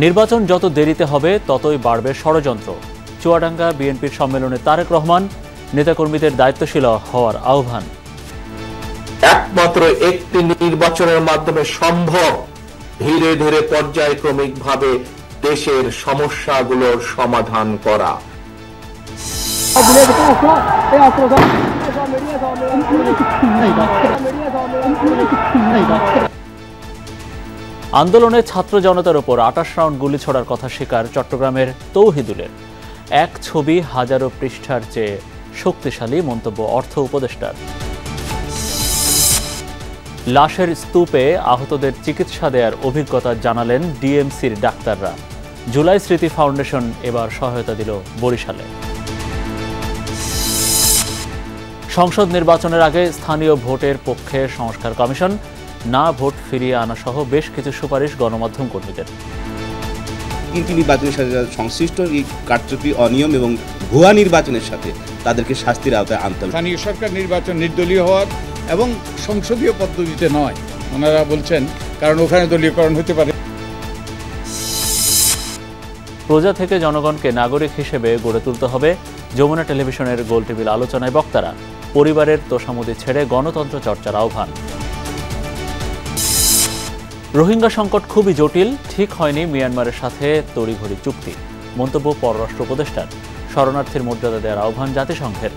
নির্বাচন যত দেরিতে হবে ততই বাড়বে ষড়যন্ত্র। চুয়াডাঙ্গা বিএনপির সম্মেলনে তারেক রহমান, নেতাকর্মীদের দায়িত্বশীল হওয়ার আহ্বান। একমাত্র একটি নির্বাচনের মাধ্যমে সম্ভব ধীরে ধীরে পর্যায়ক্রমিকভাবে দেশের সমস্যাগুলোর সমাধান করা। আন্দোলনে ছাত্র জনতার উপর ২৮ রাউন্ড গুলি ছোড়ার কথা স্বীকার চট্টগ্রামের তৌহিদুলের। এক ছবি হাজারো পৃষ্ঠার চেয়ে শক্তিশালী, মন্তব্য অর্থ উপদেষ্টার। লাশের স্তূপে আহতদের চিকিৎসা দেওয়ার অভিজ্ঞতা জানালেন ডিএমসির ডাক্তাররা। জুলাই স্মৃতি ফাউন্ডেশন এবার সহায়তা দিল বরিশালে। সংসদ নির্বাচনের আগে স্থানীয় ভোটের পক্ষে সংস্কার কমিশন, না ভোট ফিরিয়ে আনা সহ বেশ কিছু সুপারিশ গণমাধ্যম কর্মীদের। কিন্তু নির্বাচনের সাথে সংশ্লিষ্ট এই কারচুপি, অনিয়ম এবং ভুয়া নির্বাচনের সাথে তাদেরকে শাস্তির আওতায় আনতে হবে। স্থানীয় সরকার নির্বাচন নির্দলীয় হওয়ার এবং সংসদীয় পদ্ধতিতে নয়, ওনারা বলছেন, কারণ ওখানে দলীয়করণ হতে পারে। প্রজা থেকে জনগণকে নাগরিক হিসেবে গড়ে তুলতে হবে। যমুনা টেলিভিশনের গোল টেবিল আলোচনায় বক্তারা। পরিবারের তোষামোদি ছেড়ে গণতন্ত্র চর্চার আহ্বান। রোহিঙ্গা সংকট খুবই জটিল, ঠিক হয়নি মিয়ানমারের সাথে তড়িঘড়ি চুক্তি, মন্তব্য পররাষ্ট্র উপদেষ্টার। শরণার্থীর মর্যাদা দেওয়ার আহ্বান জাতিসংঘের।